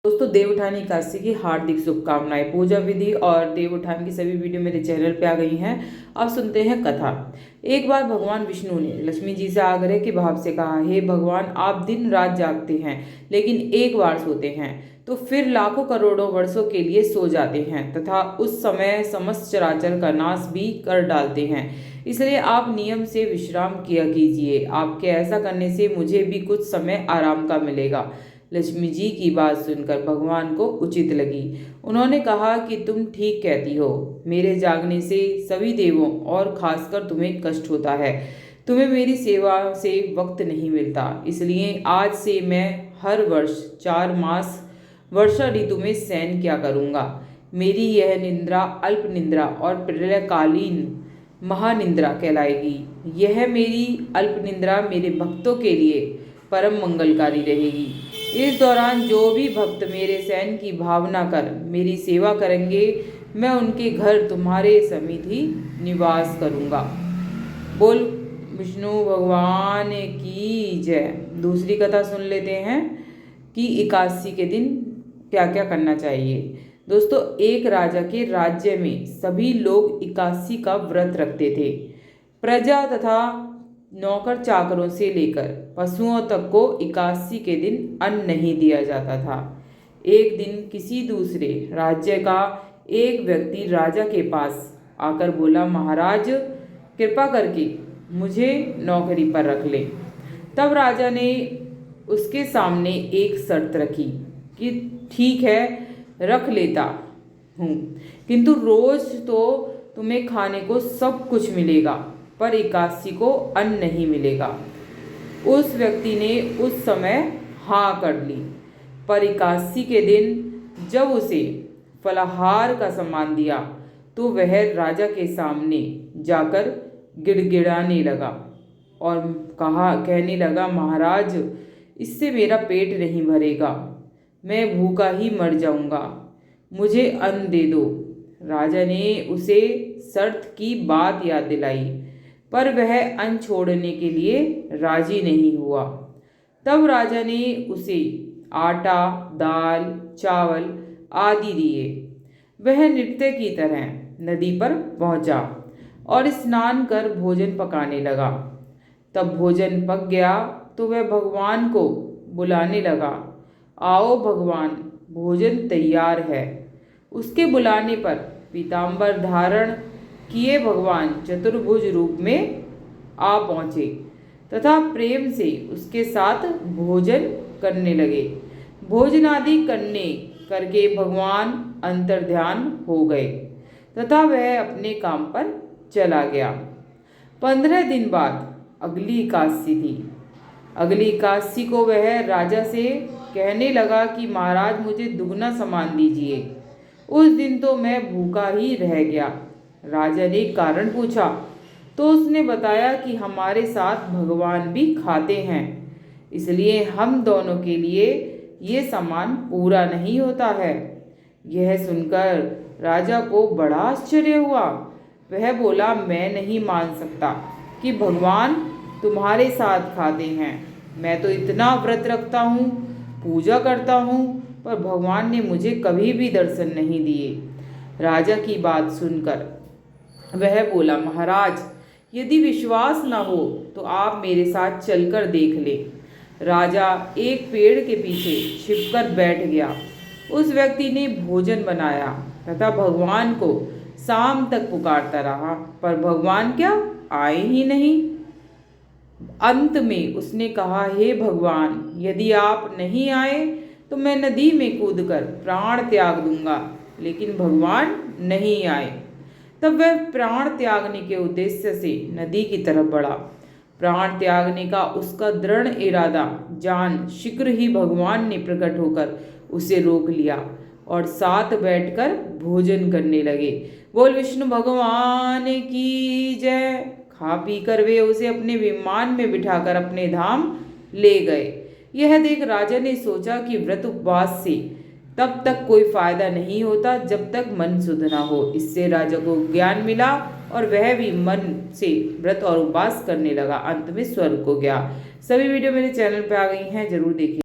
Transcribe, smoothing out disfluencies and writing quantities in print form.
दोस्तों, देवउठान एकादशी की हार्दिक शुभकामनाएं। पूजा विधि और देवउठान की सभी वीडियो मेरे चैनल पे आ गई हैं। अब सुनते हैं कथा। एक बार भगवान विष्णु ने लक्ष्मी जी से आग्रह के भाव से कहा, हे भगवान, आप दिन रात जागते हैं लेकिन एक बार सोते हैं तो फिर लाखों करोड़ों वर्षों के लिए सो जाते हैं तथा उस समय समस्त चराचर का नाश भी कर डालते हैं। इसलिए आप नियम से विश्राम किया कीजिए। आपके ऐसा करने से मुझे भी कुछ समय आराम का मिलेगा। लक्ष्मी जी की बात सुनकर भगवान को उचित लगी। उन्होंने कहा कि तुम ठीक कहती हो। मेरे जागने से सभी देवों और खासकर तुम्हें कष्ट होता है। तुम्हें मेरी सेवा से वक्त नहीं मिलता, इसलिए आज से मैं हर वर्ष 4 मास वर्षा ऋतु में शयन क्या करूँगा। मेरी यह निद्रा अल्प निद्रा और प्रलयकालीन महानिद्रा कहलाएगी। यह मेरी अल्प निद्रा मेरे भक्तों के लिए परम मंगलकारी रहेगी। इस दौरान जो भी भक्त मेरे शयन की भावना कर मेरी सेवा करेंगे, मैं उनके घर तुम्हारे समीप ही निवास करूँगा। बोल विष्णु भगवान की जय। दूसरी कथा सुन लेते हैं कि एकादशी के दिन क्या क्या करना चाहिए। दोस्तों, एक राजा के राज्य में सभी लोग एकादशी का व्रत रखते थे। प्रजा तथा नौकर चाकरों से लेकर पशुओं तक को एकादशी के दिन अन्न नहीं दिया जाता था। एक दिन किसी दूसरे राज्य का एक व्यक्ति राजा के पास आकर बोला, महाराज, कृपा करके मुझे नौकरी पर रख ले। तब राजा ने उसके सामने एक शर्त रखी कि ठीक है, रख लेता हूँ, किंतु रोज तो तुम्हें खाने को सब कुछ मिलेगा, पर एकादशी को अन्न नहीं मिलेगा। उस व्यक्ति ने उस समय हाँ कर ली, पर एकादशी के दिन जब उसे फलाहार का सामान दिया तो वह राजा के सामने जाकर गिड़गिड़ाने लगा और कहने लगा, महाराज, इससे मेरा पेट नहीं भरेगा, मैं भूखा ही मर जाऊंगा, मुझे अन्न दे दो। राजा ने उसे शर्त की बात याद दिलाई, पर वह अन्न छोड़ने के लिए राजी नहीं हुआ। तब राजा ने उसे आटा, दाल, चावल आदि दिए। वह नृत्य की तरह नदी पर पहुंचा और स्नान कर भोजन पकाने लगा। तब भोजन पक गया तो वह भगवान को बुलाने लगा, आओ भगवान, भोजन तैयार है। उसके बुलाने पर पीताम्बर धारण किए भगवान चतुर्भुज रूप में आ पहुँचे तथा प्रेम से उसके साथ भोजन करने लगे। भोजनादि करके भगवान अंतर्ध्यान हो गए तथा वह अपने काम पर चला गया। 15 दिन बाद अगली एकादशी थी। अगली एकादशी को वह राजा से कहने लगा कि महाराज, मुझे दुगना सामान दीजिए। उस दिन तो मैं भूखा ही रह गया। राजा ने कारण पूछा तो उसने बताया कि हमारे साथ भगवान भी खाते हैं, इसलिए हम दोनों के लिए ये सामान पूरा नहीं होता है। यह सुनकर राजा को बड़ा आश्चर्य हुआ। वह बोला, मैं नहीं मान सकता कि भगवान तुम्हारे साथ खाते हैं। मैं तो इतना व्रत रखता हूँ, पूजा करता हूँ, पर भगवान ने मुझे कभी भी दर्शन नहीं दिए। राजा की बात सुनकर वह बोला, महाराज, यदि विश्वास न हो तो आप मेरे साथ चलकर देख ले। राजा एक पेड़ के पीछे छिपकर बैठ गया। उस व्यक्ति ने भोजन बनाया तथा भगवान को शाम तक पुकारता रहा, पर भगवान क्या आए ही नहीं। अंत में उसने कहा, हे भगवान, यदि आप नहीं आए तो मैं नदी में कूदकर प्राण त्याग दूंगा। लेकिन भगवान नहीं आए। तब वह प्राण त्यागने के उद्देश्य से नदी की तरफ बढ़ा। प्राण त्यागने का उसका दृढ़ इरादा जान शीघ्र ही भगवान ने प्रकट होकर उसे रोक लिया और साथ बैठकर भोजन करने लगे। बोल विष्णु भगवान की जय। खा पी कर वे उसे अपने विमान में बिठाकर अपने धाम ले गए। यह देख राजा ने सोचा कि व्रत उपवास से तब तक कोई फायदा नहीं होता जब तक मन शुद्ध ना हो। इससे राजा को ज्ञान मिला और वह भी मन से व्रत और उपवास करने लगा। अंत में स्वर्ग को गया। सभी वीडियो मेरे चैनल पर आ गई हैं, जरूर देखिए।